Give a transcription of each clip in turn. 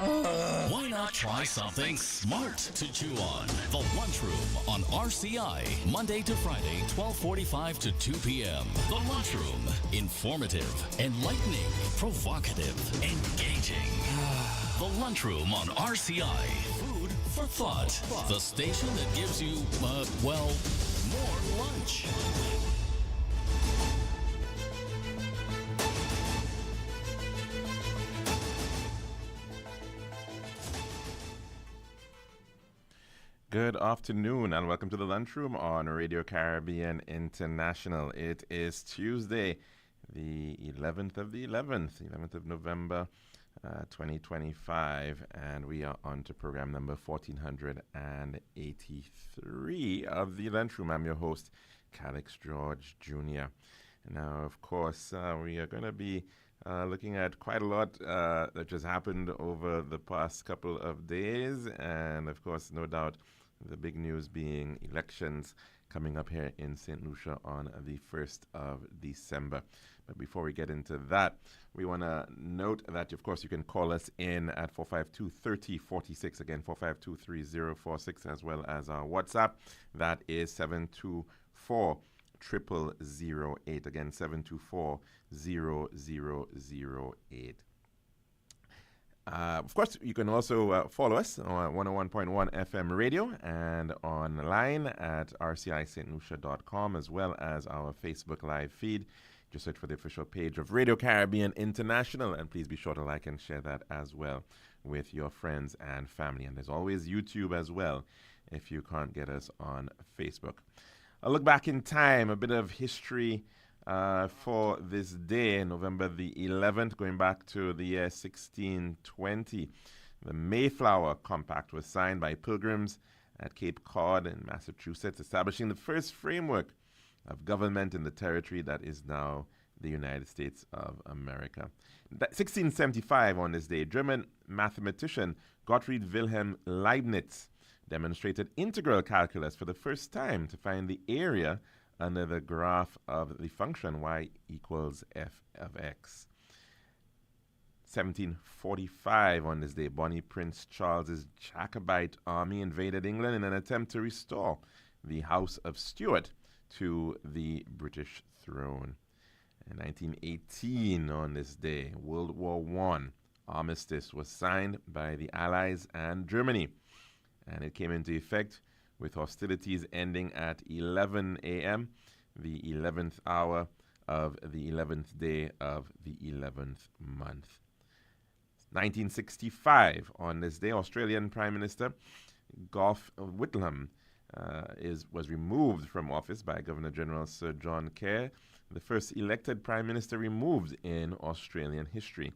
Why not try something smart to chew on? The Lunchroom on RCI, Monday to Friday, 12:45 to 2 p.m. The Lunchroom, informative, enlightening, provocative, engaging. The Lunchroom on RCI, food for thought. The station that gives you, more lunch. Good afternoon and welcome to the Lunchroom on Radio Caribbean International. It is Tuesday, the 11th of November, 2025, and we are on to program number 1483 of the Lunchroom. I'm your host, Calix George Jr. Now, of course, we are going to be looking at quite a lot that has happened over the past couple of days, and of course, no doubt, the big news being elections coming up here in St. Lucia on the 1st of December. But before we get into that, we want to note that, of course, you can call us in at 452-3046, again, 452-3046, as well as our WhatsApp. That is 724-0008, again, 724-0008. Of course, you can also follow us on 101.1 FM radio and online at rcistlucia.com, as well as our Facebook live feed. Just search for the official page of Radio Caribbean International, and please be sure to like and share that as well with your friends and family. And there's always YouTube as well if you can't get us on Facebook. A look back in time, a bit of history for this day, November the 11th, going back to the year 1620. The Mayflower Compact was signed by pilgrims at Cape Cod in Massachusetts, establishing the first framework of government in the territory that is now the United States of America. 1675, on this day, German mathematician Gottfried Wilhelm Leibniz demonstrated integral calculus for the first time to find the area under the graph of the function y equals f of x. 1745, on this day, Bonnie Prince Charles's Jacobite army invaded England in an attempt to restore the House of Stuart to the British throne. In 1918, on this day, World War I armistice was signed by the Allies and Germany, and it came into effect with hostilities ending at 11 a.m., the 11th hour of the 11th day of the 11th month. 1965, on this day, Australian Prime Minister Gough Whitlam was removed from office by Governor-General Sir John Kerr, the first elected Prime Minister removed in Australian history.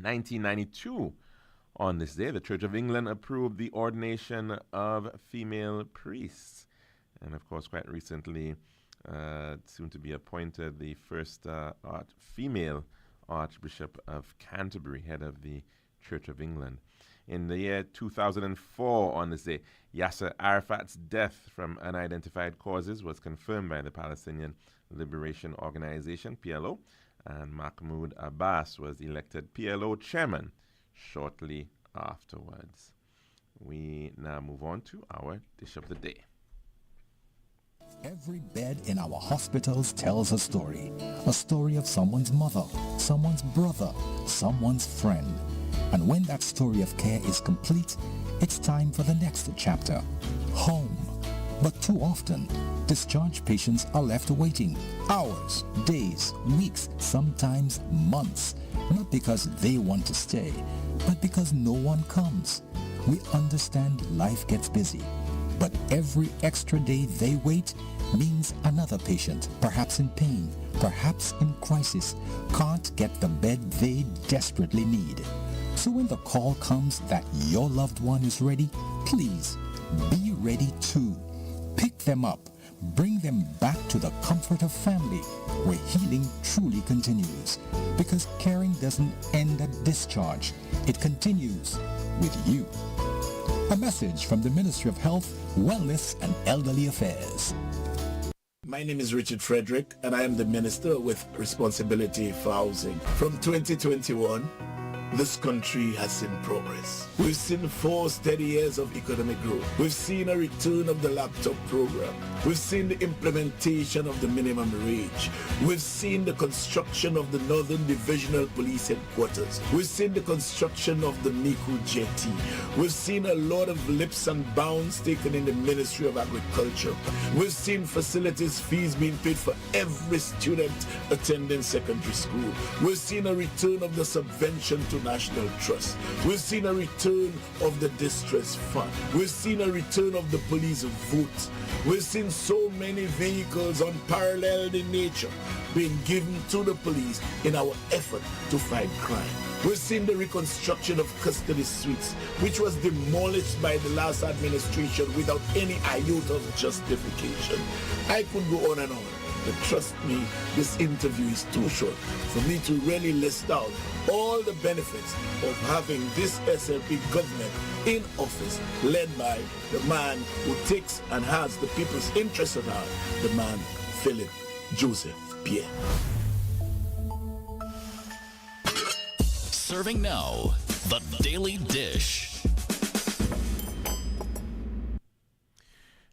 1992, on this day, the Church of England approved the ordination of female priests. And of course, quite recently, soon to be appointed the first female Archbishop of Canterbury, head of the Church of England. In the year 2004, on this day, Yasser Arafat's death from unidentified causes was confirmed by the Palestinian Liberation Organization, PLO, and Mahmoud Abbas was elected PLO chairman shortly afterwards. We now move on to our dish of the day. Every bed in our hospitals tells a story of someone's mother, someone's brother, someone's friend. And when that story of care is complete, it's time for the next chapter, home. But too often, discharged patients are left waiting hours, days, weeks, sometimes months, not because they want to stay, but because no one comes. We understand life gets busy, but every extra day they wait means another patient, perhaps in pain, perhaps in crisis, can't get the bed they desperately need. So when the call comes that your loved one is ready, please be ready too. Pick them up, bring them back to the comfort of family, where healing truly continues. Because caring doesn't end at discharge, it continues with you. A message from the Ministry of Health, Wellness and Elderly Affairs. My name is Richard Frederick, and I am the Minister with responsibility for housing. From 2021, this country has seen progress. We've seen 4 steady years of economic growth. We've seen a return of the laptop program. We've seen the implementation of the minimum wage. We've seen the construction of the Northern Divisional Police Headquarters. We've seen the construction of the Miku Jetty. We've seen a lot of leaps and bounds taken in the Ministry of Agriculture. We've seen facilities fees being paid for every student attending secondary school. We've seen a return of the subvention to National Trust. We've seen a return of the distress fund. We've seen a return of the police vote. We've seen so many vehicles unparalleled in nature being given to the police in our effort to fight crime. We've seen the reconstruction of custody suites, which was demolished by the last administration without any iota of justification. I could go on and on, but trust me, this interview is too short for me to really list out all the benefits of having this SLP government in office, led by the man who takes and has the people's interests at heart, the man Philip Joseph Pierre. Serving now, the Daily Dish.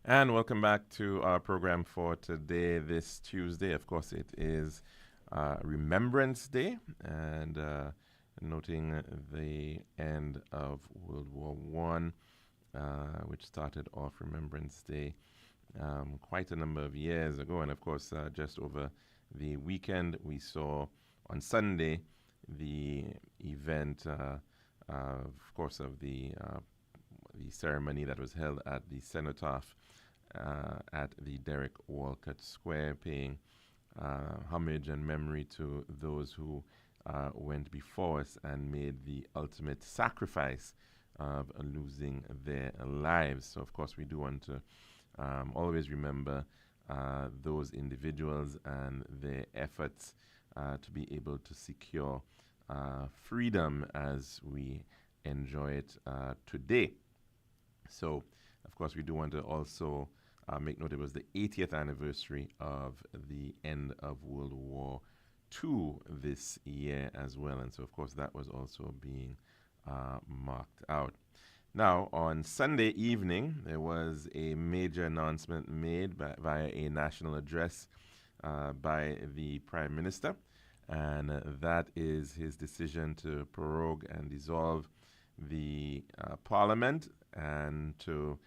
And welcome back to our program for today, this Tuesday. Of course, it is Remembrance Day, and noting the end of World War I, which started off Remembrance Day quite a number of years ago. And of course, just over the weekend, we saw on Sunday the event, of course, of the ceremony that was held at the Cenotaph at the Derek Walcott Square, paying homage and memory to those who went before us and made the ultimate sacrifice of losing their lives. So, of course, we do want to always remember those individuals and their efforts to be able to secure freedom as we enjoy it today. So, of course, we do want to also make note it was the 80th anniversary of the end of World War II this year as well. And so, of course, that was also being marked out. Now, on Sunday evening, there was a major announcement made via a national address by the Prime Minister, and that is his decision to prorogue and dissolve the Parliament and to,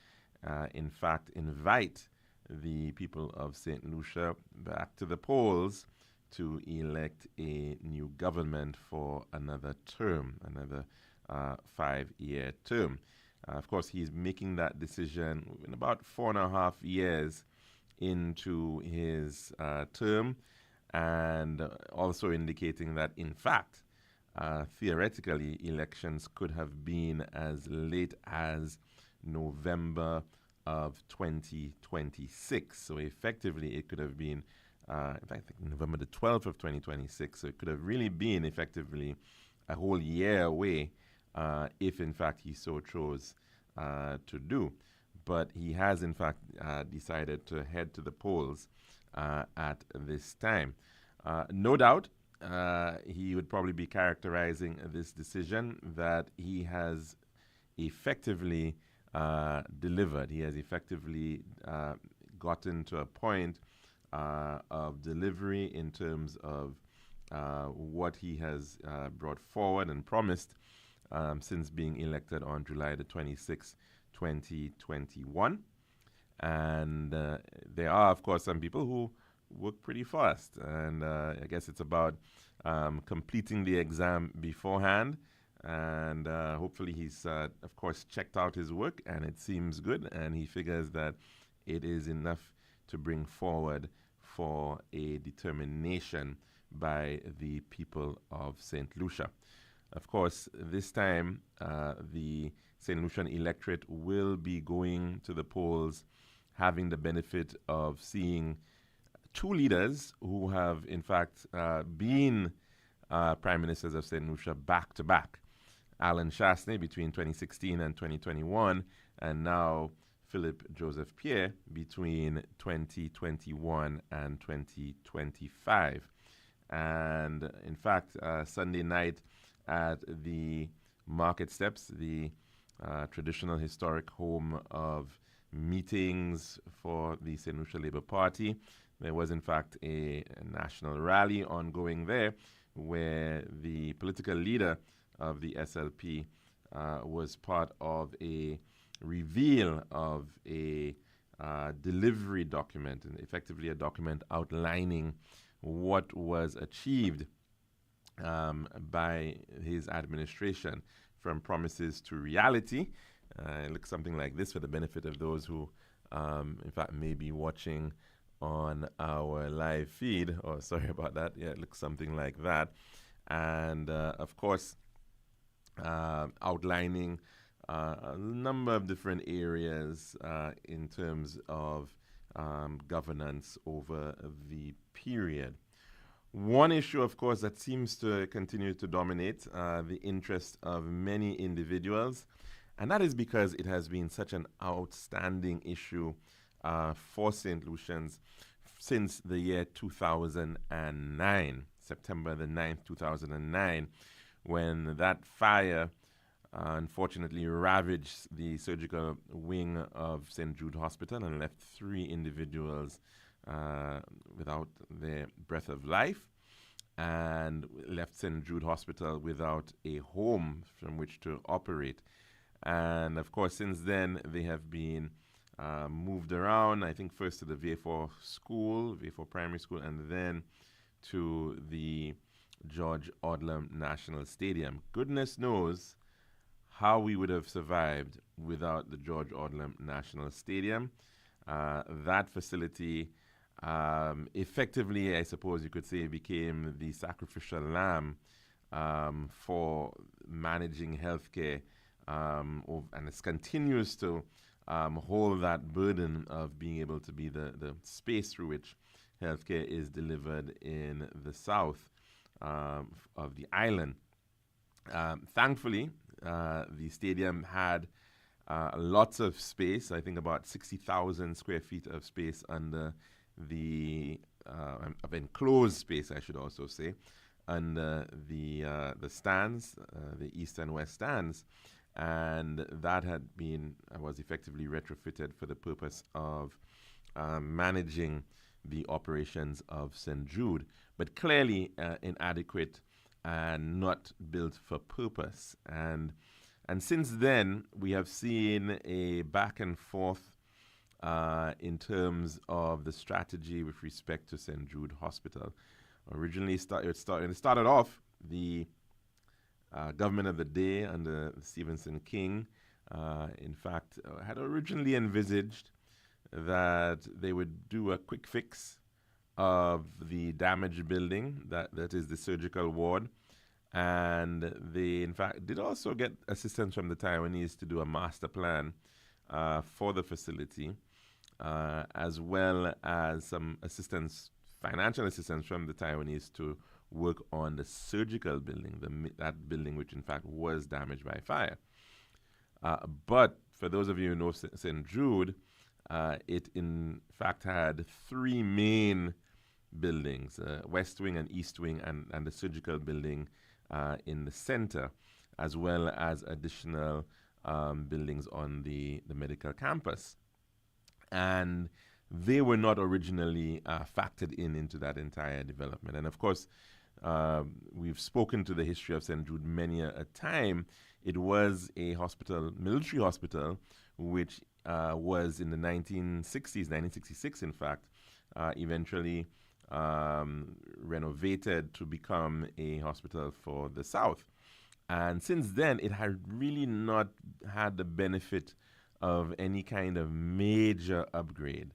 in fact, invite the people of St. Lucia back to the polls to elect a new government for another term, another 5-year term. Of course, he's making that decision in about 4.5 years into his term, and also indicating that, in fact, theoretically, elections could have been as late as November of 2026. So effectively, it could have been, in fact, November the 12th of 2026. So it could have really been effectively a whole year away if, in fact, he so chose to do. But he has, in fact, decided to head to the polls at this time. No doubt, he would probably be characterizing this decision that he has effectively delivered. He has effectively gotten to a point of delivery in terms of what he has brought forward and promised since being elected on July the 26th, 2021. And there are, of course, some people who work pretty fast. And I guess it's about completing the exam beforehand. And hopefully he's, of course, checked out his work, and it seems good. And he figures that it is enough to bring forward for a determination by the people of St. Lucia. Of course, this time, the St. Lucian electorate will be going to the polls having the benefit of seeing two leaders who have, in fact, been prime ministers of St. Lucia back to back. Alan Chasney between 2016 and 2021, and now Philip Joseph Pierre between 2021 and 2025. And in fact, Sunday night at the market steps, the traditional historic home of meetings for the St. Lucia Labour Party. There was, in fact, a national rally ongoing there where the political leader of the SLP was part of a reveal of a delivery document, and effectively a document outlining what was achieved by his administration from promises to reality. It looks something like this for the benefit of those who, in fact, may be watching on our live feed. Oh, sorry about that. Yeah, it looks something like that. And, of course, outlining a number of different areas in terms of governance over the period. One issue, of course, that seems to continue to dominate the interest of many individuals, and that is because it has been such an outstanding issue for St. Lucians since the year 2009, September the 9th, 2009, when that fire unfortunately ravaged the surgical wing of St. Jude Hospital and left 3 individuals without their breath of life, and left St. Jude Hospital without a home from which to operate. And of course, since then, they have been moved around, I think first to the V4 school, V4 primary school, and then to the George Odlum National Stadium. Goodness knows how we would have survived without the George Odlum National Stadium. That facility effectively, I suppose you could say, became the sacrificial lamb for managing healthcare, and it continues to hold that burden of being able to be the space through which healthcare is delivered in the south of the island. Thankfully, the stadium had lots of space, I think about 60,000 square feet of space under the of enclosed space, I should also say, under the stands, the east and west stands, and that was effectively retrofitted for the purpose of managing the operations of St. Jude, but clearly inadequate and not built for purpose. And since then, we have seen a back and forth in terms of the strategy with respect to St. Jude Hospital. Originally, it started off the government of the day under Stephenson King, in fact, had originally envisaged that they would do a quick fix of the damaged building, that is the surgical ward, and they, in fact, did also get assistance from the Taiwanese to do a master plan for the facility, as well as some financial assistance from the Taiwanese to work on the surgical building, that building which, in fact, was damaged by fire. But for those of you who know St. Jude, it, in fact, had 3 main buildings, West Wing and East Wing, and the surgical building in the center, as well as additional buildings on the medical campus. And they were not originally factored into that entire development. And of course, we've spoken to the history of St. Jude many a time. It was a hospital, military hospital, which was in the 1960s, 1966 in fact, eventually renovated to become a hospital for the South. And since then, it had really not had the benefit of any kind of major upgrade.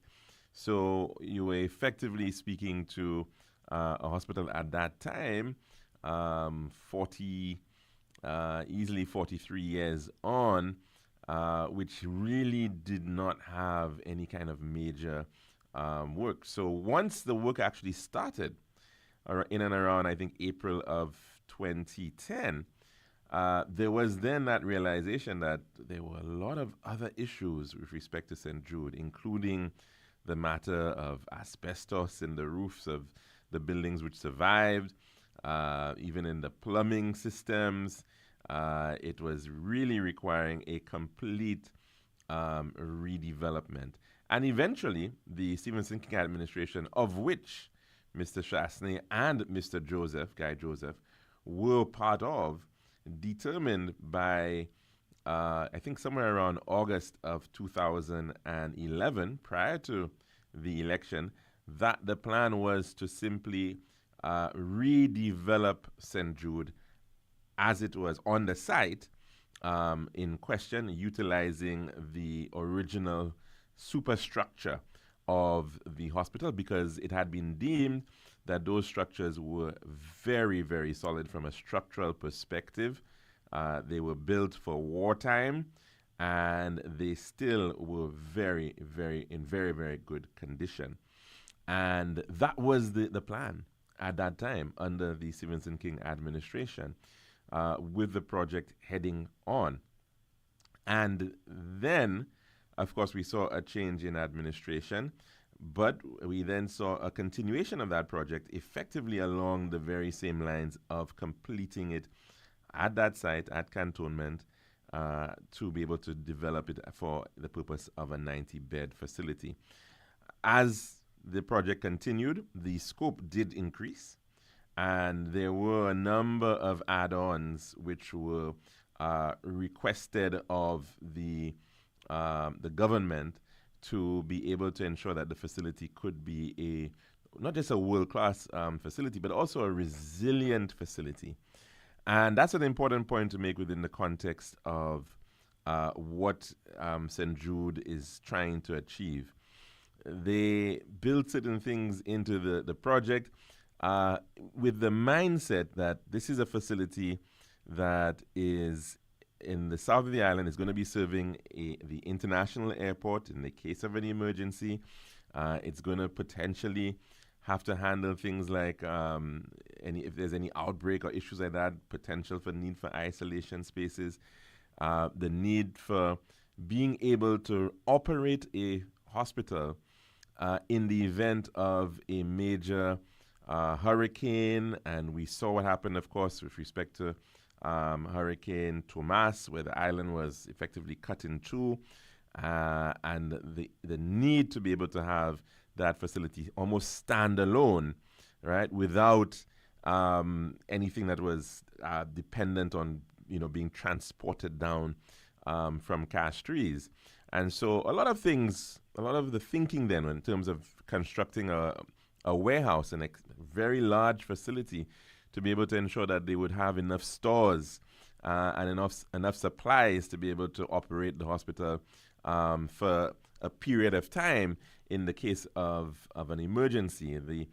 So you were effectively speaking to a hospital at that time, easily 43 years on, which really did not have any kind of major work. So once the work actually started, in and around, I think, April of 2010, there was then that realization that there were a lot of other issues with respect to St. Jude, including the matter of asbestos in the roofs of the buildings which survived, even in the plumbing systems. It was really requiring a complete redevelopment. And eventually, the Stevenson King administration, of which Mr. Chasney and Mr. Guy Joseph, were part of, determined by, I think, somewhere around August of 2011, prior to the election, that the plan was to simply redevelop St. Jude as it was on the site in question, utilizing the original superstructure of the hospital, because it had been deemed that those structures were very, very solid from a structural perspective. They were built for wartime, and they still were very, very good condition. And that was the plan at that time under the Stevenson King administration, with the project heading on. And then, of course, we saw a change in administration, but we then saw a continuation of that project effectively along the very same lines of completing it at that site, at Cantonment, to be able to develop it for the purpose of a 90-bed facility. As the project continued, the scope did increase, and there were a number of add-ons which were requested of the government to be able to ensure that the facility could be not just a world-class facility, but also a resilient facility. And that's an important point to make within the context of what St. Jude is trying to achieve. They built certain things into the project with the mindset that this is a facility that is in the south of the island, is going to be serving the international airport in the case of an emergency. It's going to potentially have to handle things like if there's any outbreak or issues like that, potential for need for isolation spaces, the need for being able to operate a hospital in the event of a major hurricane. And we saw what happened, of course, with respect to Hurricane Tomas, where the island was effectively cut in two, and the need to be able to have that facility almost stand alone, right, without anything that was dependent on being transported down from Castries. And so a lot of the thinking then in terms of constructing a warehouse, and a very large facility, to be able to ensure that they would have enough stores and enough supplies to be able to operate the hospital for a period of time in the case of an emergency. The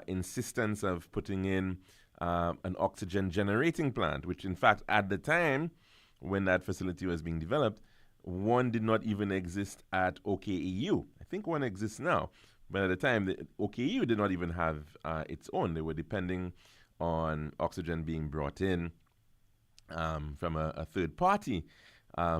insistence of putting in an oxygen generating plant, which in fact at the time when that facility was being developed, one did not even exist at OKEU. I think one exists now, but at the time the OKEU did not even have its own. They were depending on oxygen being brought in from a third party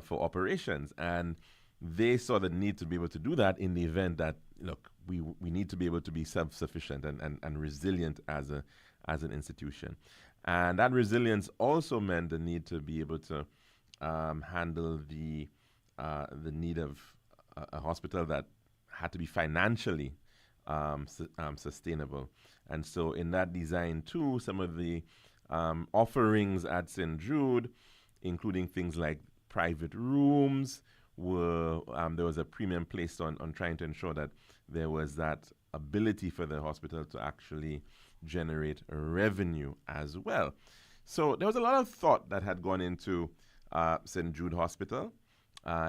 for operations. And they saw the need to be able to do that in the event that, look, we need to be able to be self-sufficient and resilient as an institution. And that resilience also meant the need to be able to handle the need of a hospital that had to be financially sustainable. And so in that design too, some of the offerings at St. Jude, including things like private rooms, there was a premium placed on trying to ensure that there was that ability for the hospital to actually generate revenue as well. So there was a lot of thought that had gone into St. Jude Hospital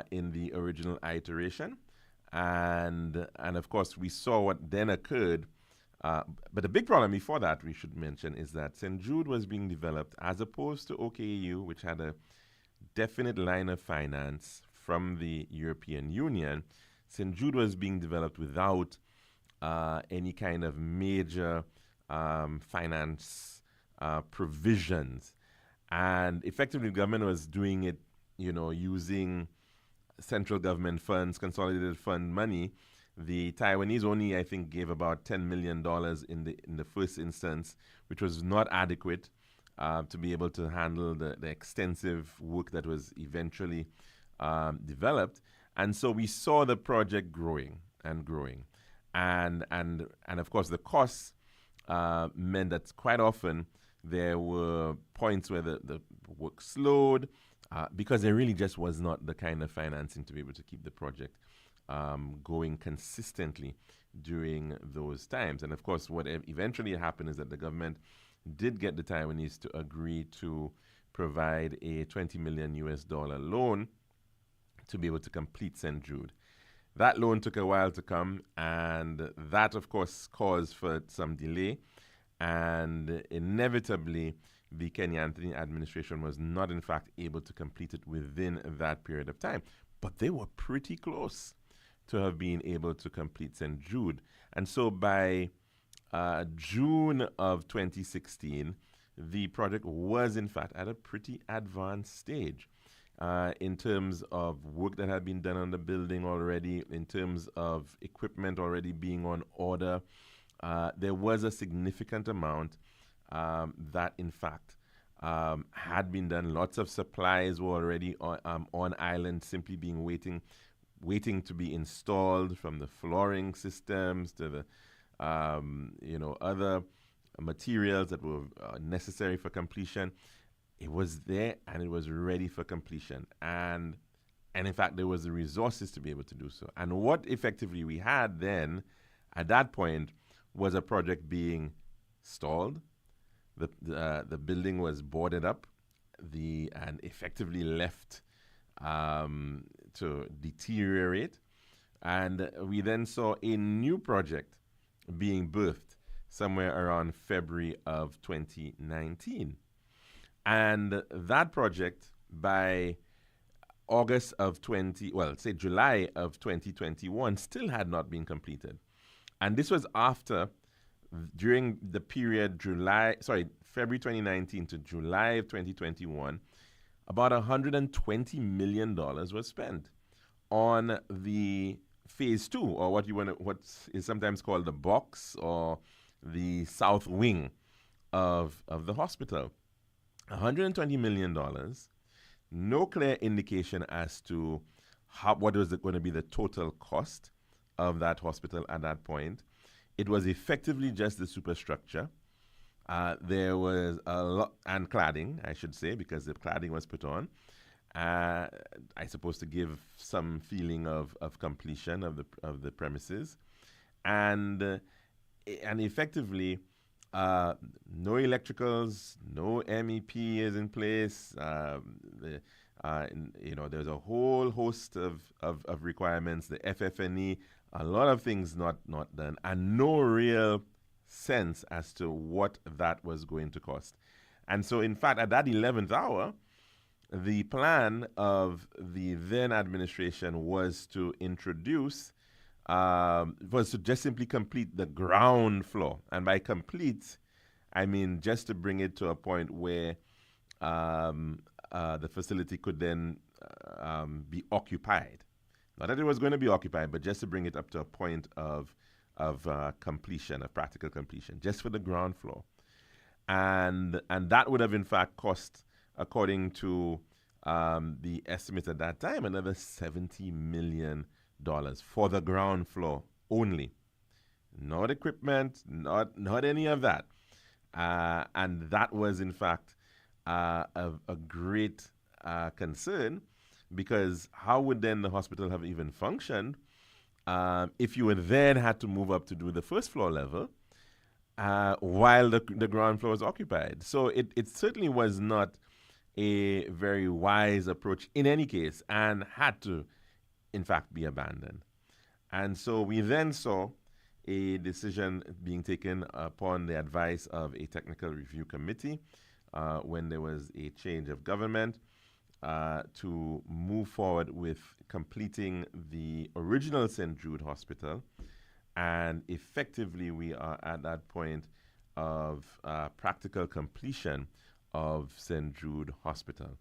in the original iteration. And of course, we saw what then occurred. But the big problem before that, we should mention, is that St. Jude was being developed as opposed to OKEU, which had a definite line of finance from the European Union. St. Jude was being developed without any kind of major finance provisions. And effectively, the government was doing it, using central government funds, consolidated fund money The Taiwanese only, I think, gave about $10 million in the first instance, which was not adequate to be able to handle the extensive work that was eventually developed. And so we saw the project growing and growing. And of course, the costs meant that quite often there were points where the work slowed because there really just was not the kind of financing to be able to keep the project going consistently during those times. And of course, what eventually happened is that the government did get the Taiwanese to agree to provide a $20 million loan to be able to complete St. Jude. That loan took a while to come, and that, of course, caused for some delay. And inevitably, the Kenyan administration was not, in fact, able to complete it within that period of time. But they were pretty close to have been able to complete St. Jude. And so by June of 2016, the project was, in fact, at a pretty advanced stage in terms of work that had been done on the building already, in terms of equipment already being on order. There was a significant amount that, in fact, had been done. Lots of supplies were already on island, simply being waiting to be installed, from the flooring systems to the other materials that were necessary for completion. It was there and it was ready for completion. And in fact, there was the resources to be able to do so. And what effectively we had then, at that point, was a project being stalled. The building was boarded up and effectively left to deteriorate. And we then saw a new project being birthed somewhere around February of 2019. And that project, by July of 2021, still had not been completed. And this was during the period February 2019 to July of 2021, about $120 million was spent on the phase 2, or what is sometimes called the box, or the south wing of the hospital. $120 million, no clear indication as to what was going to be the total cost of that hospital at that point. It was effectively just the superstructure. There was a lot, and cladding, I should say, because the cladding was put on. I suppose to give some feeling of completion of the premises, and effectively no electricals, no MEP is in place. There's a whole host of requirements. The FF&E, a lot of things not done, and no real sense as to what that was going to cost. And so, in fact, at that 11th hour, the plan of the then administration was to just simply complete the ground floor. And by complete, I mean just to bring it to a point where the facility could then be occupied. Not that it was going to be occupied, but just to bring it up to a point of completion, of practical completion, just for the ground floor. And that would have, in fact, cost, according to the estimates at that time, another $70 million for the ground floor only. Not equipment, not any of that. And that was, in fact, a great concern, because how would then the hospital have even functioned if you would then had to move up to do the first floor level while the ground floor was occupied? So it certainly was not a very wise approach in any case, and had to, in fact, be abandoned. And so we then saw a decision being taken upon the advice of a technical review committee when there was a change of government to move forward with completing the original St. Jude Hospital. And effectively, we are at that point of practical completion of St. Jude Hospital,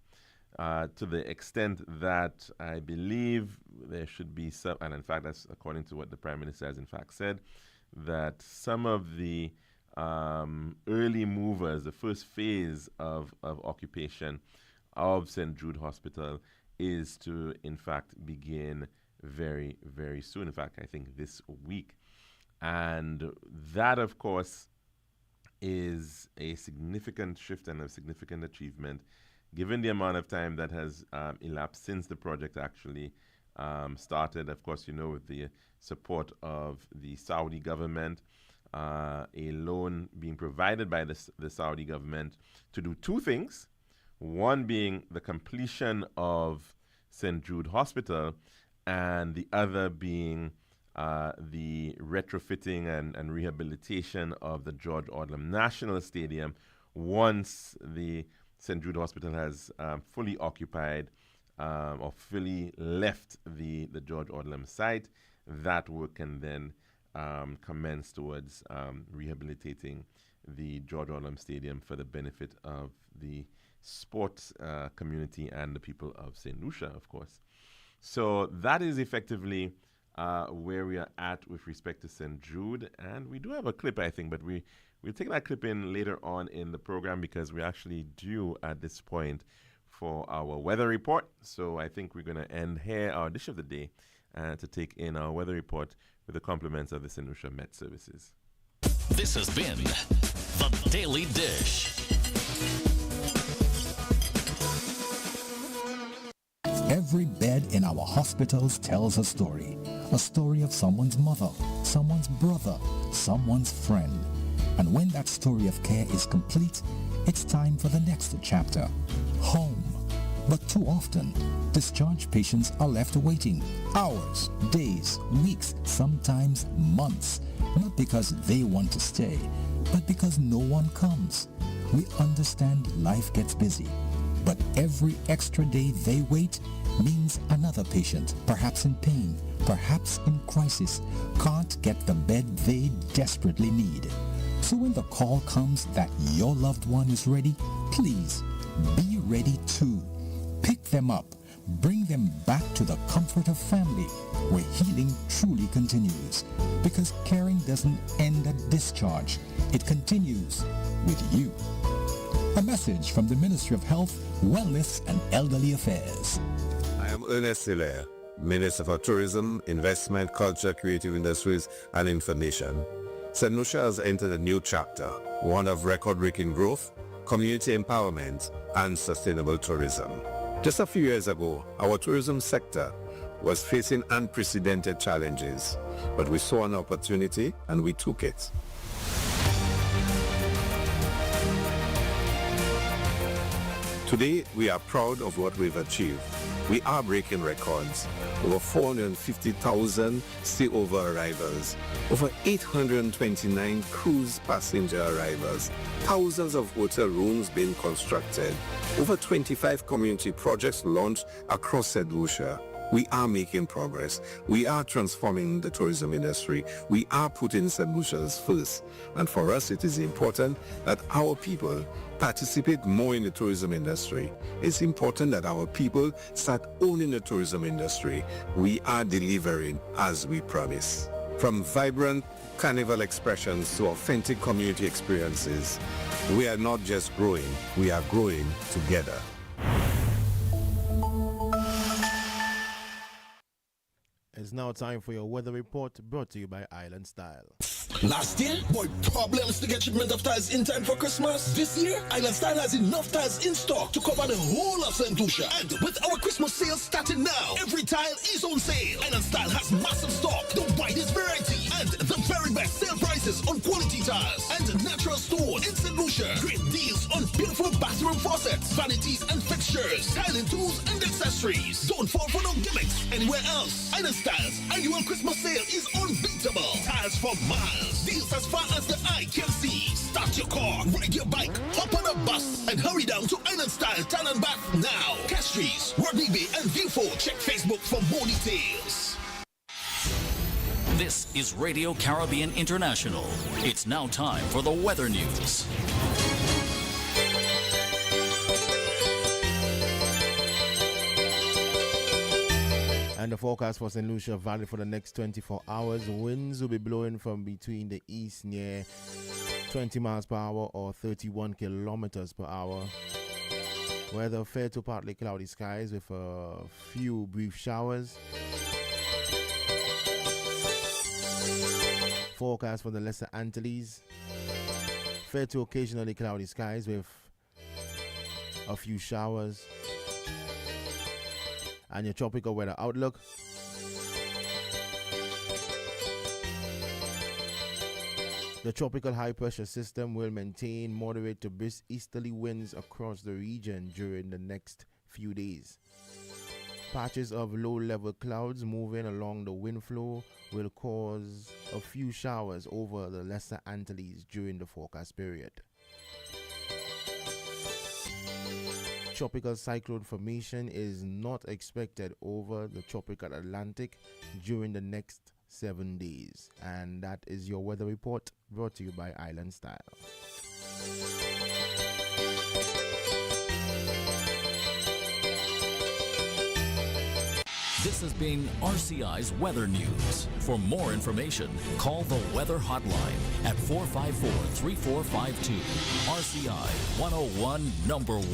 to the extent that I believe there should be some, and in fact, that's according to what the Prime Minister has in fact said, that some of the early movers, the first phase of occupation of St. Jude Hospital is to, in fact, begin very, very soon. In fact, I think this week. And that, of course, is a significant shift and a significant achievement, given the amount of time that has elapsed since the project actually started. Of course, you know, with the support of the Saudi government, a loan being provided by the Saudi government to do two things. One being the completion of St. Jude Hospital, and the other being the retrofitting and rehabilitation of the George Odlum National Stadium once the St. Jude Hospital has fully occupied or fully left the George Odlum site. That work can then commence towards rehabilitating the George Odlum Stadium for the benefit of the sports community and the people of St. Lucia, of course. So that is effectively where we are at with respect to St. Jude. And we do have a clip, I think, but we'll take that clip in later on in the program because we're actually due at this point for our weather report. So I think we're going to end here our dish of the day to take in our weather report with the compliments of the St. Lucia Met Services. This has been The Daily Dish. Every bed in our hospitals tells a story of someone's mother, someone's brother, someone's friend. And when that story of care is complete, it's time for the next chapter, home. But too often, discharged patients are left waiting hours, days, weeks, sometimes months, not because they want to stay, but because no one comes. We understand life gets busy, but every extra day they wait means another patient, perhaps in pain, perhaps in crisis, can't get the bed they desperately need. So when the call comes that your loved one is ready, please be ready too. Pick them up, bring them back to the comfort of family, where healing truly continues. Because caring doesn't end at discharge, it continues with you. A message from the Ministry of Health, Wellness and Elderly Affairs. I am Ernest Hilaire, Minister for Tourism, Investment, Culture, Creative Industries and Information. St. Lucia has entered a new chapter, one of record-breaking growth, community empowerment and sustainable tourism. Just a few years ago, our tourism sector was facing unprecedented challenges, but we saw an opportunity and we took it. Today, we are proud of what we've achieved. We are breaking records. Over 450,000 stayover arrivals, over 829 cruise passenger arrivals, thousands of hotel rooms being constructed, over 25 community projects launched across St. Lucia. We are making progress. We are transforming the tourism industry. We are putting St. Lucia's first. And for us, it is important that our people participate more in the tourism industry. It's important that our people start owning the tourism industry. We are delivering as we promise. From vibrant carnival expressions to authentic community experiences, we are not just growing, we are growing together. It's now time for your weather report, brought to you by Island Style. Last year, boy, problems to get shipment of tiles in time for Christmas. This year, Island Style has enough tiles in stock to cover the whole of St. Lucia. And with our Christmas sales starting now, every tile is on sale. Island Style has massive stock, the widest variety, and the very best sale prices on quality tiles and natural stone in St. Lucia. Great deals on beautiful bathroom faucets, vanities and fixtures, tiling tools and accessories. Don't fall for no gimmicks anywhere else. Island Style's annual Christmas sale is unbeatable. Tiles for miles. Deals as far as the eye can see. Start your car, ride your bike, hop on a bus, and hurry down to Island Style Town and Bath now. Castries, Rodney and Viewford. Check Facebook for more details. This is Radio Caribbean International. It's now time for the weather news. And And the forecast for St. Lucia Valley for the next 24 hours. Winds will be blowing from between the east near 20 miles per hour or 31 kilometers per hour. Weather fair to partly cloudy skies with a few brief showers. Forecast for the Lesser Antilles. Fair to occasionally cloudy skies with a few showers. And your tropical weather outlook. The tropical high pressure system will maintain moderate to brisk easterly winds across the region during the next few days. Patches of low-level clouds moving along the wind flow will cause a few showers over the Lesser Antilles during the forecast period. Tropical cyclone formation is not expected over the tropical Atlantic during the next 7 days. And that is your weather report, brought to you by Island Style. This has been RCI's Weather News. For more information, call the Weather Hotline at 454-3452. RCI 101 number 1.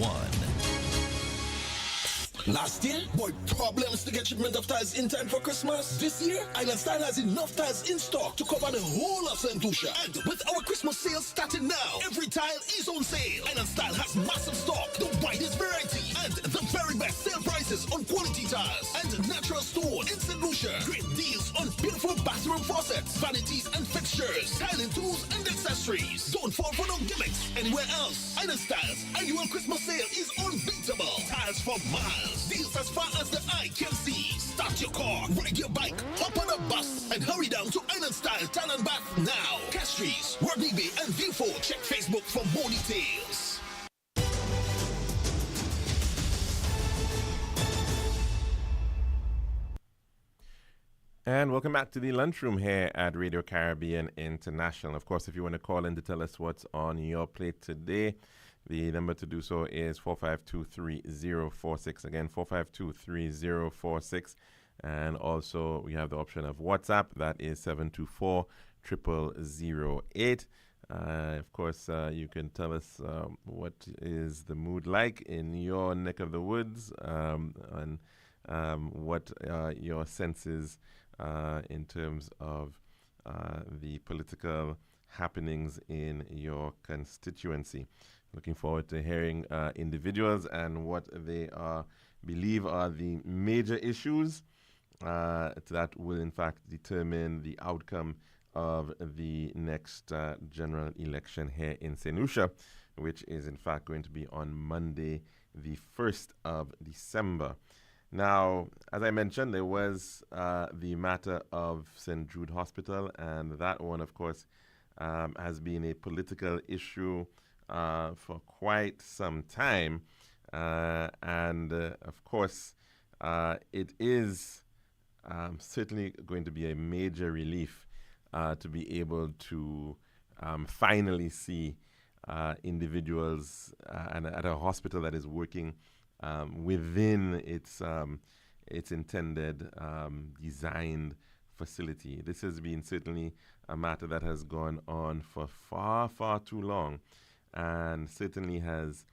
Last year, boy, problems to get shipment of tires in time for Christmas. This year, Island Style has enough tires in stock to cover the whole of St. Lucia. And with our Christmas sale starting now, every tile is on sale. Island Style has massive stock, the widest variety, and the very best sale prices on quality tires. And natural stone in St. Lucia. Great deals on beautiful bathroom faucets, vanities and fixtures, tiling tools and accessories. Don't fall for no gimmicks anywhere else. Island Style's annual Christmas sale is unbeatable. Tires for miles. Deals as far as the eye can see. Start your car, ride your bike, hop on a bus, and hurry down to Island Style Town and Bath now. Castries, Rodney Bay, and Viewfo. Check Facebook for more details. And welcome back to the lunchroom here at Radio Caribbean International. Of course, if you want to call in to tell us what's on your plate today, the number to do so is 452-3046. Again, 452-3046. And also, we have the option of WhatsApp. That is 724-0008. Of course, you can tell us what is the mood like in your neck of the woods, and what your senses in terms of the political happenings in your constituency. Looking forward to hearing individuals and what they believe are the major issues that will in fact determine the outcome of the next general election here in St. Lucia, which is in fact going to be on Monday, the 1st of December. Now, as I mentioned, there was the matter of St. Jude Hospital, and that one, of course, has been a political issue for quite some time. Of course, it is certainly going to be a major relief to be able to finally see individuals at a hospital that is working within its intended designed facility. This has been certainly a matter that has gone on for far, far too long, and certainly has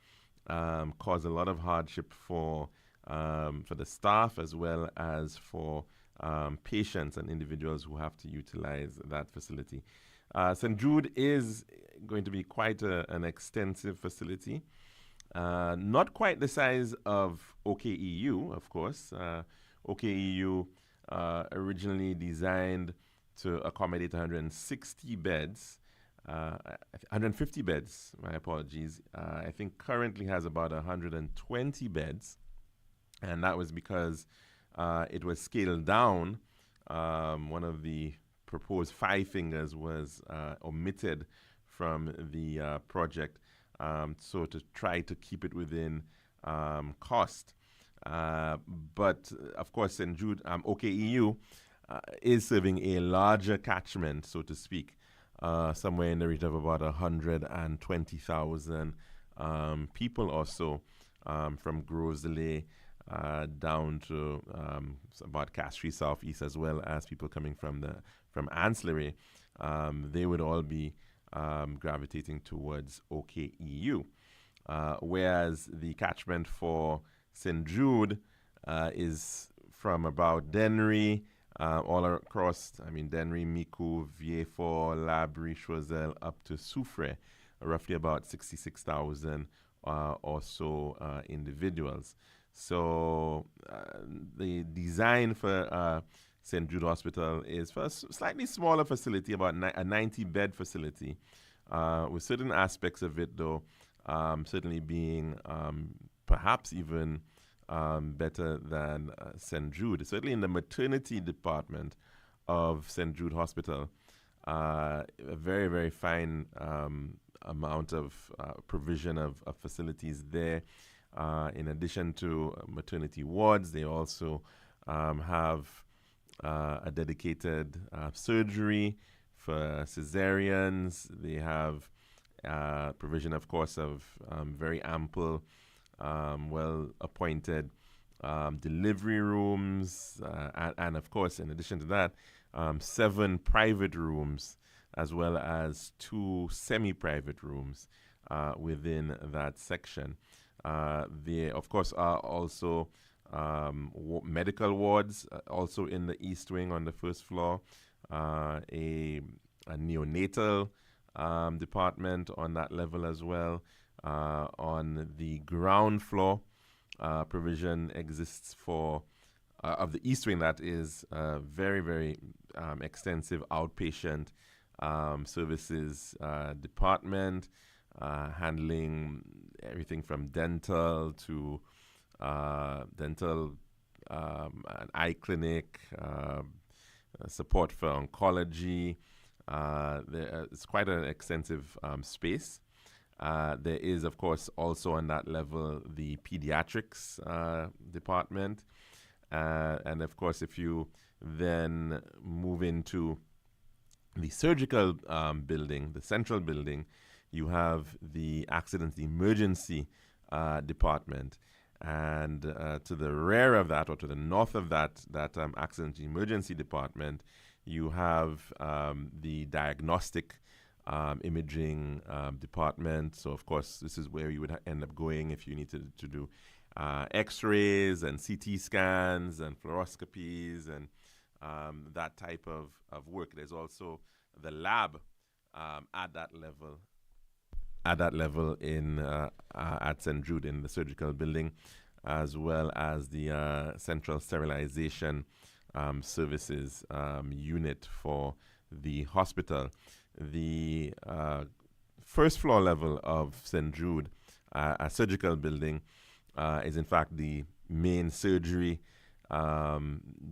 caused a lot of hardship for the staff as well as for patients and individuals who have to utilize that facility. St. Jude is going to be quite an extensive facility. Not quite the size of OKEU, of course. OKEU originally designed to accommodate 160 beds, 150 beds, my apologies. I think currently has about 120 beds, and that was because it was scaled down. One of the proposed 5 fingers was omitted from the project, so to try to keep it within cost. But of course, St. Jude, OKEU is serving a larger catchment, so to speak, somewhere in the region of about 120,000 people or so, from Groseley down to about Castries Southeast, as well as people coming from ancillary, they would all be gravitating towards OKEU. Whereas the catchment for St. Jude is from about Dennery, all across, Dennery, Micoud, Vieux-Fort, Labrie, Choiseul, up to Soufrière, roughly about 66,000 or so individuals. So the design for St. Jude Hospital is for a slightly smaller facility, about a 90-bed facility, with certain aspects of it, though, certainly being perhaps even better than St. Jude. Certainly in the maternity department of St. Jude Hospital, a very, very fine amount of provision of facilities there. In addition to maternity wards, they also have a dedicated surgery for cesareans. They have provision, of course, of very ample, well-appointed delivery rooms, and of course, in addition to that, 7 private rooms, as well as 2 semi-private rooms within that section. There, of course, are also medical wards, also in the East Wing on the first floor, a neonatal department on that level as well. On the ground floor, provision exists for, of the East Wing, that is, very, very extensive outpatient services department, handling everything from dental to an eye clinic, support for oncology. It's quite an extensive space. There is, of course, also on that level the pediatrics department. And, of course, if you then move into the surgical building, the central building, you have the accident emergency department. And to the rear of that, or to the north of that accident emergency department, you have the diagnostic imaging department. So, of course, this is where you would end up going if you need to do x-rays and CT scans and fluoroscopies and that type of work. There's also the lab at that level in at St. Jude in the surgical building, as well as the central sterilization services unit for the hospital. The first floor level of St. Jude, a surgical building, is in fact the main surgery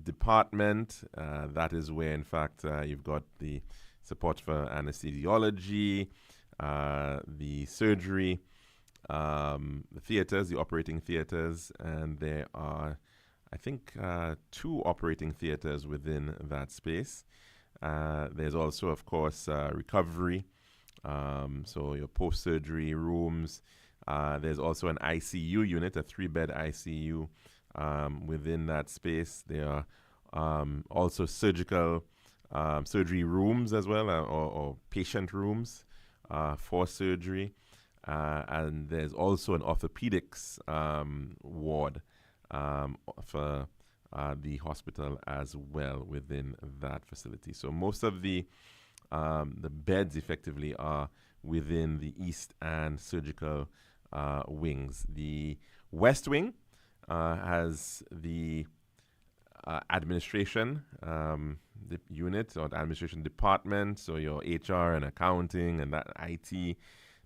department. That is where, in fact, you've got the support for anesthesiology, the surgery, the theaters, the operating theaters, and there are, I think, 2 operating theaters within that space. There's also, of course, recovery, so your post-surgery rooms. There's also an ICU unit, a 3-bed ICU within that space. There are also surgical surgery rooms as well, or patient rooms for surgery. And there's also an orthopedics ward for the hospital as well within that facility. So most of the beds effectively are within the east and surgical wings. The west wing has the administration the unit, or the administration department, so your HR and accounting and that IT.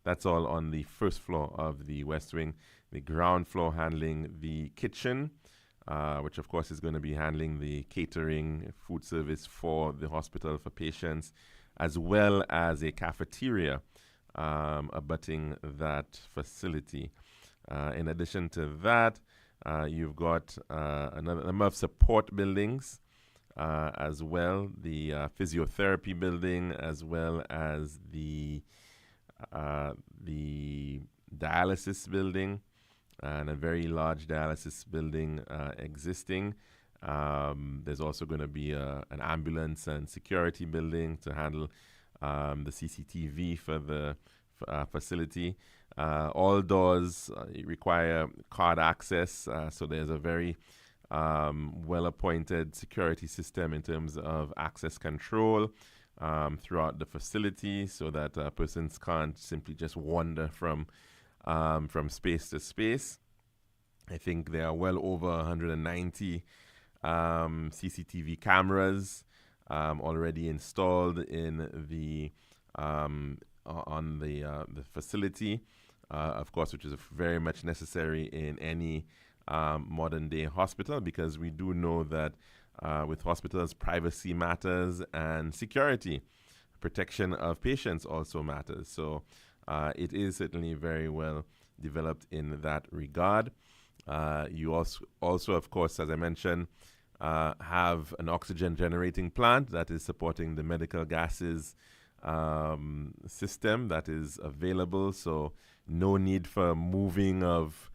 That's all on the first floor of the West Wing. The ground floor handling the kitchen, which of course is going to be handling the catering, food service for the hospital for patients, as well as a cafeteria abutting that facility. In addition to that, you've got another number of support buildings as well, the physiotherapy building, as well as the dialysis building, and a very large dialysis building existing. There's also going to be an ambulance and security building to handle the CCTV for the facility. All doors require card access, so there's a very well-appointed security system in terms of access control throughout the facility, so that persons can't simply just wander from space to space. I think there are well over 190 CCTV cameras already installed in the on the facility, of course, which is very much necessary in any modern day hospital, because we do know that with hospitals, privacy matters and security, protection of patients also matters. So it is certainly very well developed in that regard. You also, of course, as I mentioned, have an oxygen generating plant that is supporting the medical gases system that is available. So no need for moving of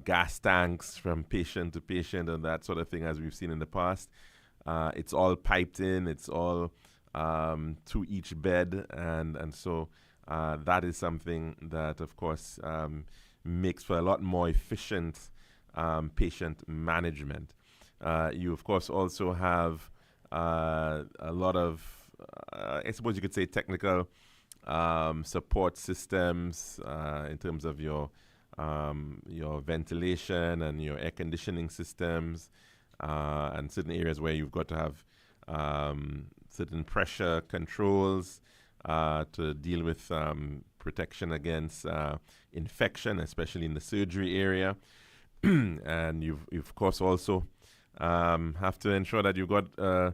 gas tanks from patient to patient and that sort of thing, as we've seen in the past. It's all piped in. It's all to each bed, and so that is something that, of course, makes for a lot more efficient patient management. You, of course, also have a lot of, I suppose you could say, technical support systems in terms of your ventilation and your air conditioning systems, and certain areas where you've got to have certain pressure controls to deal with protection against infection, especially in the surgery area. And you've of course also have to ensure that you've got a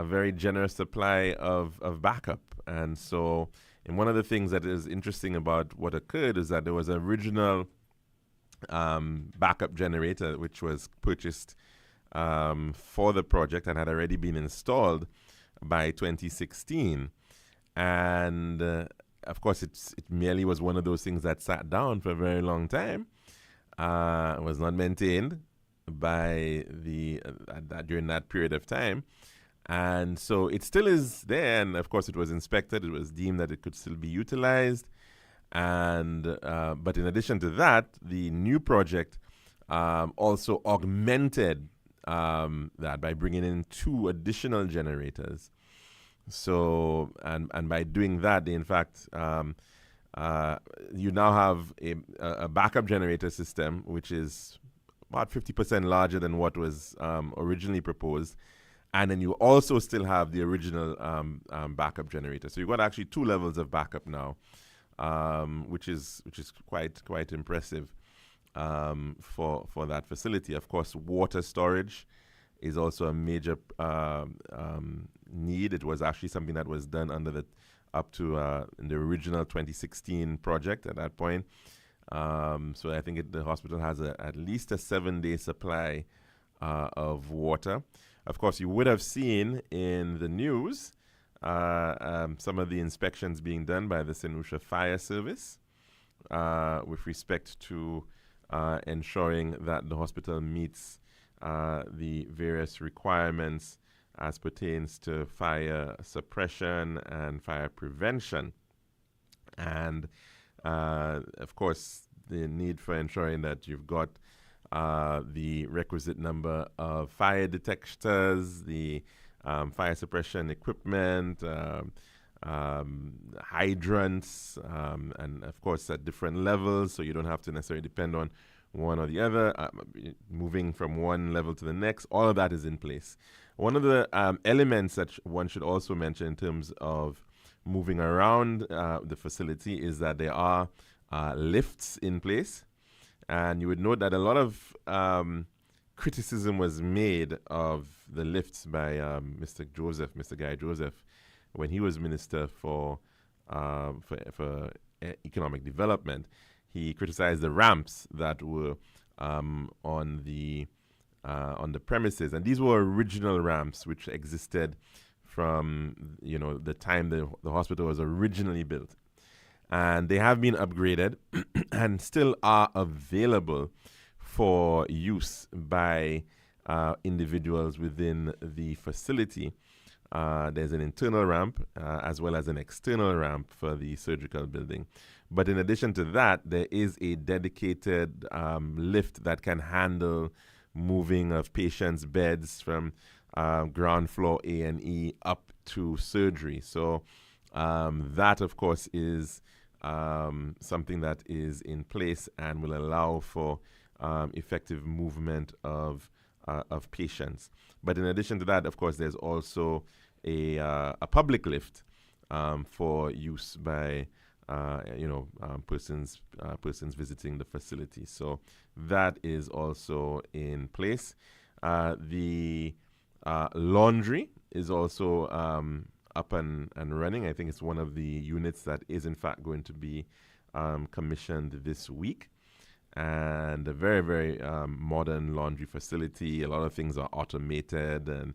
very generous supply of backup. And so, and one of the things that is interesting about what occurred is that there was an original backup generator which was purchased for the project and had already been installed by 2016. And of course, it merely was one of those things that sat down for a very long time. Was not maintained by during that period of time. And so it still is there, and of course it was inspected. It was deemed that it could still be utilized. And but in addition to that, the new project also augmented that by bringing in 2 additional generators. So, and by doing that, they in fact, you now have a backup generator system, which is about 50% larger than what was originally proposed. And then you also still have the original backup generator. So you've got actually 2 levels of backup now, which is quite impressive for that facility. Of course, water storage is also a major need. It was actually something that was done under up to in the original 2016 project at that point. So I think the hospital has at least a 7-day supply of water. Of course, you would have seen in the news some of the inspections being done by the St. Lucia Fire Service with respect to ensuring that the hospital meets the various requirements as pertains to fire suppression and fire prevention. And of course, the need for ensuring that you've got the requisite number of fire detectors, the fire suppression equipment, hydrants, and of course at different levels, so you don't have to necessarily depend on one or the other, moving from one level to the next. All of that is in place. One of the elements that one should also mention in terms of moving around the facility is that there are lifts in place. And you would note that a lot of criticism was made of the lifts by Mr. Guy Joseph, when he was Minister for Economic Development. He criticized the ramps that were on the premises, and these were original ramps which existed from the time the hospital was originally built. and they have been upgraded and still are available for use by individuals within the facility. There's an internal ramp as well as an external ramp for the surgical building. But in addition to that, there is a dedicated lift that can handle moving of patients' beds from ground floor A&E up to surgery. So that, of course, is something that is in place and will allow for effective movement of patients. But in addition to that, of course, there's also a public lift for use by persons visiting the facility. So that is also in place. The laundry is also up and running. I think it's one of the units that is in fact going to be commissioned this week. And a very, very modern laundry facility. A lot of things are automated, and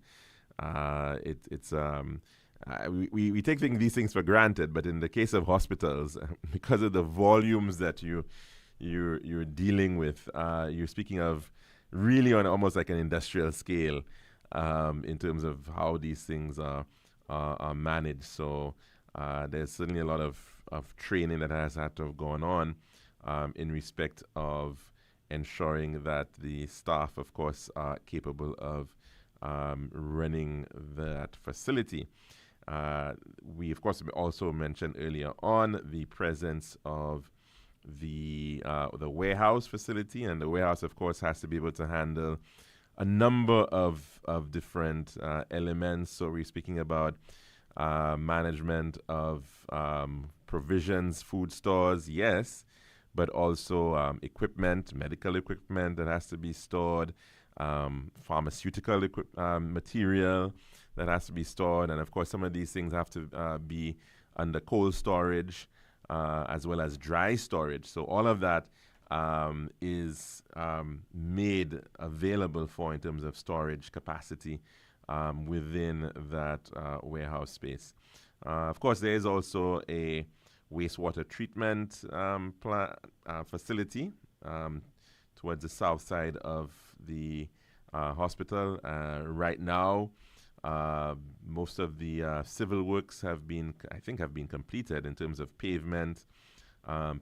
we take these things for granted. But in the case of hospitals, because of the volumes that you're dealing with, you're speaking of really on almost like an industrial scale in terms of how these things are managed. So there's certainly a lot of training that has had to have gone on in respect of ensuring that the staff, of course, are capable of running that facility. We, of course, also mentioned earlier on the presence of the warehouse facility, and the warehouse, of course, has to be able to handle a number of different elements. So we're speaking about management of provisions, food stores, yes, but also equipment, medical equipment that has to be stored, pharmaceutical material that has to be stored. And of course, some of these things have to be under cold storage as well as dry storage. So all of that is made available for in terms of storage capacity within that warehouse space. Of course, there is also a wastewater treatment facility towards the south side of the hospital. Right now, most of the civil works have been completed in terms of pavement,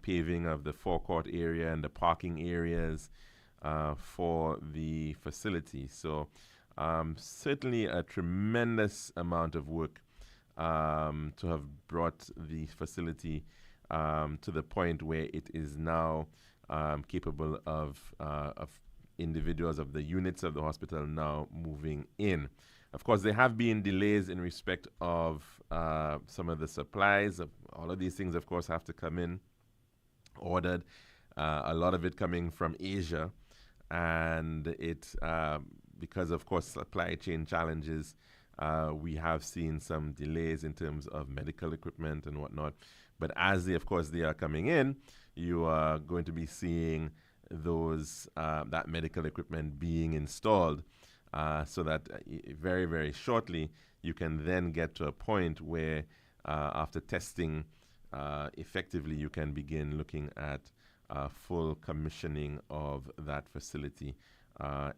paving of the forecourt area and the parking areas for the facility. So certainly a tremendous amount of work to have brought the facility to the point where it is now capable of individuals of the units of the hospital now moving in. Of course, there have been delays in respect of some of the supplies. All of these things, of course, have to come in ordered. A lot of it coming from Asia, and it because, of course, supply chain challenges. We have seen some delays in terms of medical equipment and whatnot. But as they are coming in, you are going to be seeing those that medical equipment being installed so that very, very shortly you can then get to a point where after testing effectively, you can begin looking at full commissioning of that facility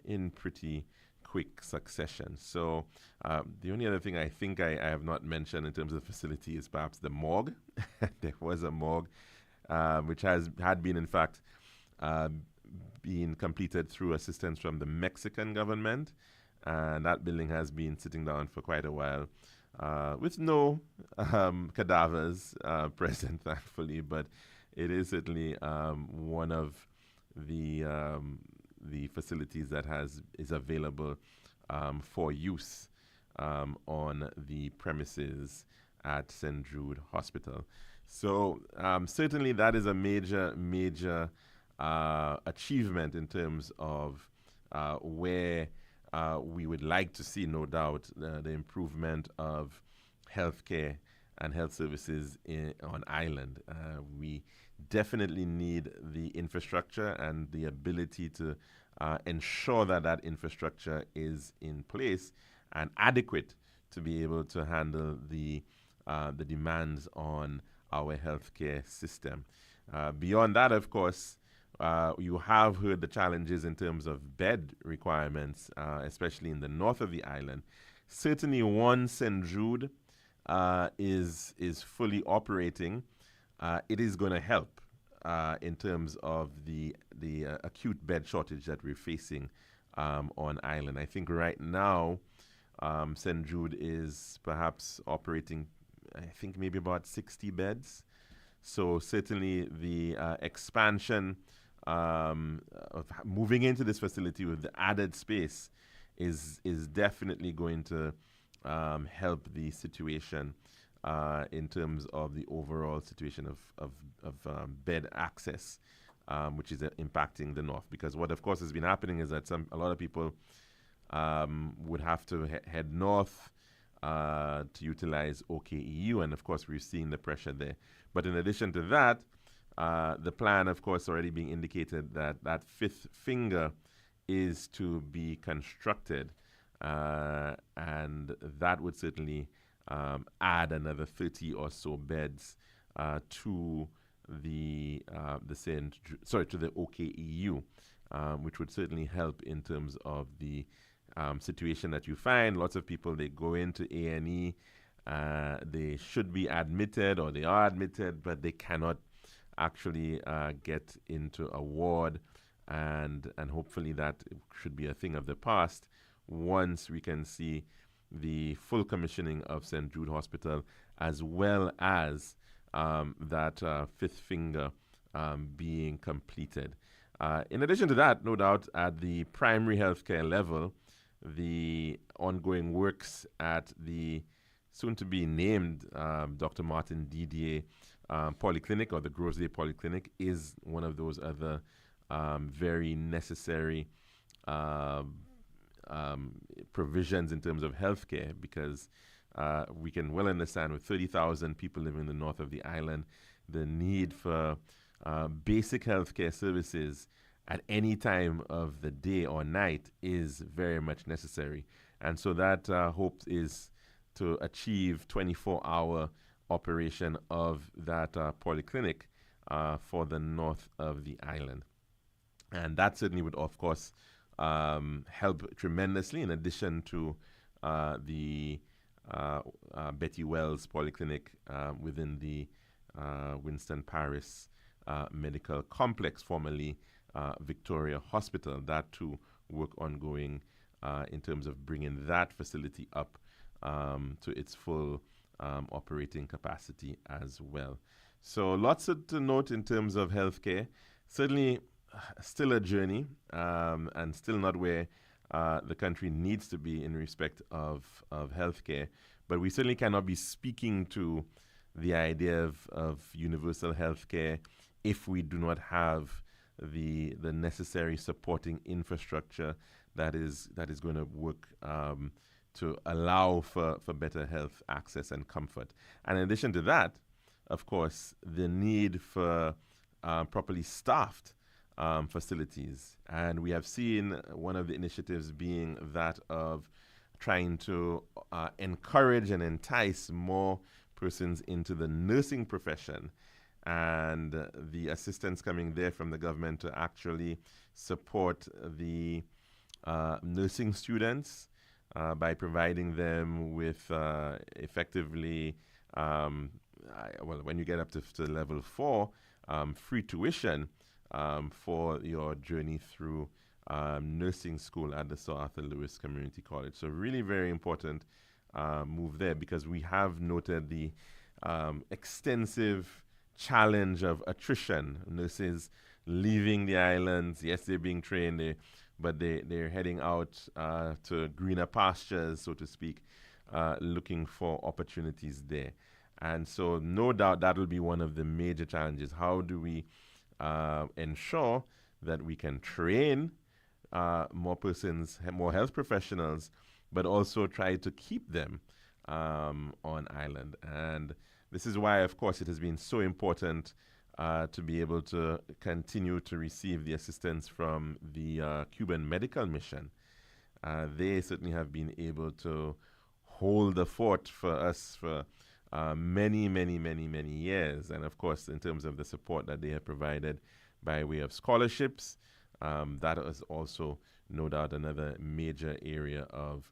in pretty quick succession. So the only other thing I think I have not mentioned in terms of the facility is perhaps the morgue. There was a morgue which had been in fact being completed through assistance from the Mexican government, and that building has been sitting down for quite a while with no cadavers present, thankfully, but it is certainly one of the facilities that is available for use on the premises at St. Jude Hospital. So certainly that is a major achievement in terms of where we would like to see, no doubt, the improvement of healthcare and health services on island. We definitely need the infrastructure and the ability to ensure that infrastructure is in place and adequate to be able to handle the demands on our healthcare system. Beyond that, of course, you have heard the challenges in terms of bed requirements, especially in the north of the island. Certainly, once St. Jude is fully operating, it is going to help in terms of the acute bed shortage that we're facing on island. I think right now, St. Jude is perhaps operating, I think maybe about 60 beds. So certainly the expansion of moving into this facility with the added space is definitely going to help the situation in terms of the overall situation of bed access, which is impacting the north. Because what, of course, has been happening is that a lot of people would have to head north to utilize OKEU, and of course we're seeing the pressure there. But in addition to that, the plan, of course, already being indicated that fifth finger is to be constructed, and that would certainly add another 30 or so beds to the OKEU, which would certainly help in terms of the situation that you find. Lots of people, they go into A&E, they should be admitted or they are admitted, but they cannot actually get into a ward, and hopefully that should be a thing of the past once we can see the full commissioning of St. Jude Hospital, as well as that fifth finger being completed. In addition to that, no doubt, at the primary healthcare level, the ongoing works at the soon-to-be named Dr. Martin Didier Polyclinic, or the Grosley Polyclinic, is one of those other very necessary provisions in terms of healthcare, because we can well understand with 30,000 people living in the north of the island, the need for basic healthcare services at any time of the day or night is very much necessary. And so that hope is to achieve 24-hour operation of that polyclinic for the north of the island. And that certainly would, of course, help tremendously, in addition to the Betty Wells Polyclinic within the Winston Paris Medical Complex, formerly Victoria Hospital. That too work ongoing in terms of bringing that facility up to its full operating capacity as well. So lots to note in terms of healthcare. Certainly still a journey, and still not where the country needs to be in respect of healthcare. But we certainly cannot be speaking to the idea of universal healthcare if we do not have the necessary supporting infrastructure that is going to work to allow for better health access and comfort. And in addition to that, of course, the need for properly staffed facilities. And we have seen one of the initiatives being that of trying to encourage and entice more persons into the nursing profession, and the assistance coming there from the government to actually support the nursing students by providing them with effectively, when you get up to level 4, free tuition for your journey through nursing school at the Sir Arthur Lewis Community College. So really very important move there, because we have noted the extensive challenge of attrition. Nurses leaving the islands. Yes, they're being trained, but they're heading out to greener pastures, so to speak, looking for opportunities there. And so no doubt that will be one of the major challenges. How do we ensure that we can train more persons, more health professionals, but also try to keep them on island? And this is why, of course, it has been so important to be able to continue to receive the assistance from the Cuban Medical Mission. They certainly have been able to hold the fort for us for many years. And of course, in terms of the support that they have provided by way of scholarships, that is also no doubt another major area of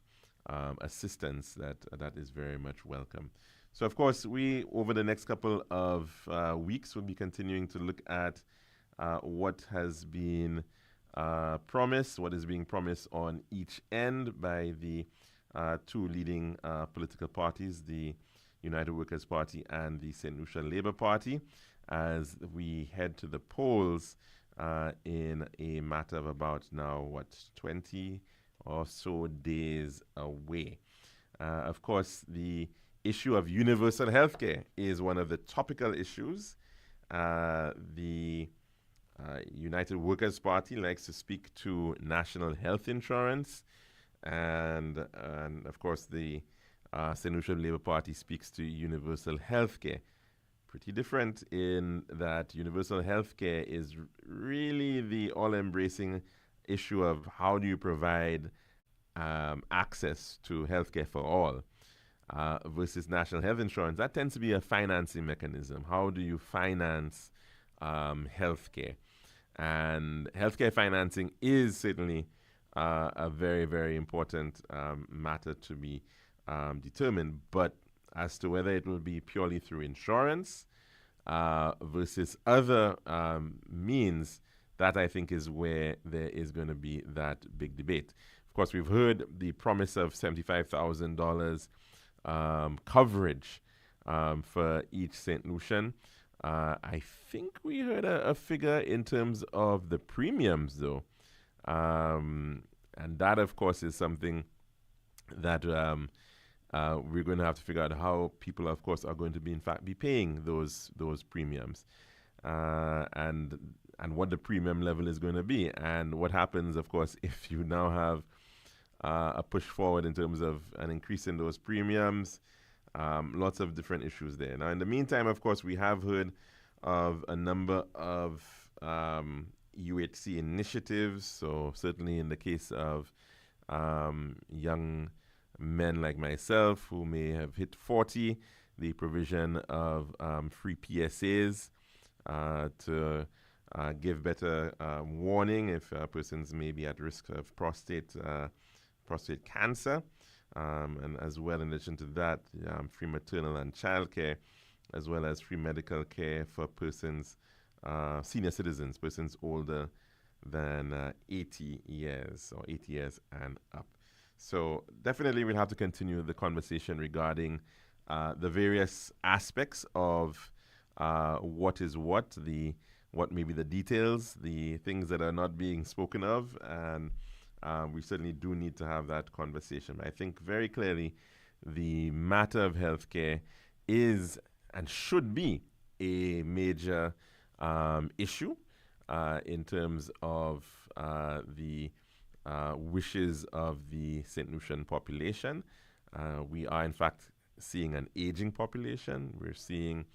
assistance that is very much welcome. So, of course, we, over the next couple of weeks, will be continuing to look at what has been promised, what is being promised on each end by the two leading political parties, the United Workers' Party and the St. Lucia Labour Party, as we head to the polls in a matter of about now, 20 or so days away. Of course, the issue of universal healthcare is one of the topical issues. The United Workers' Party likes to speak to national health insurance, and of course the St. Lucia Labour Party speaks to universal healthcare. Pretty different in that universal healthcare is really the all-embracing issue of how do you provide access to healthcare for all, versus national health insurance. That tends to be a financing mechanism. How do you finance healthcare? And healthcare financing is certainly a very important matter to be determined. But as to whether it will be purely through insurance versus other means, that I think is where there is going to be that big debate. Of course, we've heard the promise of $75,000 coverage for each St. Lucian. I think we heard a figure in terms of the premiums, though. And that, of course, is something that we're going to have to figure out how people, of course, are going to be, in fact, be paying those premiums. And what the premium level is going to be. And what happens, of course, if you now have a push forward in terms of an increase in those premiums. Lots of different issues there. Now, in the meantime, of course, we have heard of a number of UHC initiatives. So certainly in the case of young men like myself who may have hit 40, the provision of free PSAs to give better warning if persons may be at risk of prostate cancer, and as well, in addition to that, free maternal and child care, as well as free medical care for persons, senior citizens, persons older than 80 years or 80 years and up. So definitely we'll have to continue the conversation regarding the various aspects of what is what may be the details, the things that are not being spoken of, and we certainly do need to have that conversation. I think very clearly the matter of healthcare is and should be a major issue in terms of the wishes of the St. Lucian population. We are, in fact, seeing an aging population. We're seeing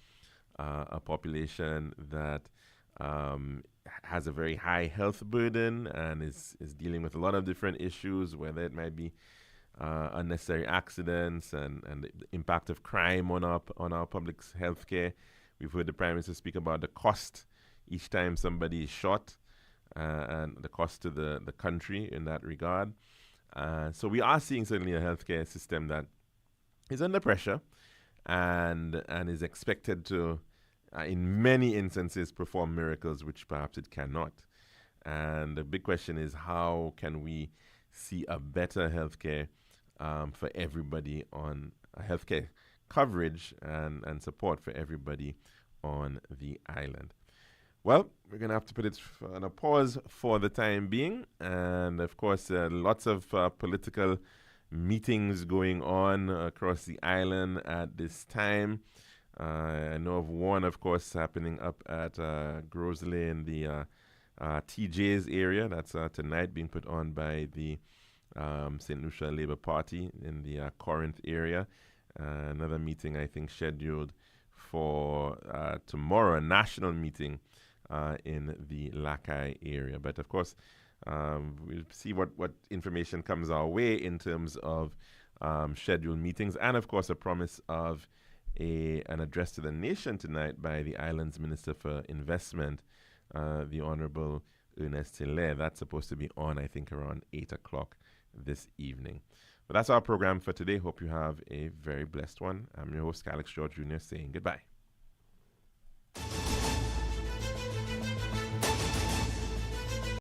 a population that has a very high health burden and is dealing with a lot of different issues, whether it might be unnecessary accidents and the impact of crime on our public health care. We've heard the Prime Minister speak about the cost each time somebody is shot and the cost to the country in that regard. So we are seeing certainly a healthcare system that is under pressure and is expected to, in many instances, perform miracles which perhaps it cannot. And the big question is, how can we see a better healthcare for everybody on healthcare coverage and support for everybody on the island? Well, we're going to have to put it on a pause for the time being. And of course, lots of political meetings going on across the island at this time. I know of one, of course, happening up at Grosley in the TJ's area. That's tonight, being put on by the St. Lucia Labour Party in the Corinth area. Another meeting, I think, scheduled for tomorrow, a national meeting in the Lakai area. But of course, we'll see what information comes our way in terms of scheduled meetings, and of course a promise of an address to the nation tonight by the island's Minister for Investment, the Honorable Ernest Hilaire. That's supposed to be on, I think, around 8 o'clock this evening. But that's our program for today. Hope you have a very blessed one. I'm your host, Alex George Jr., saying goodbye.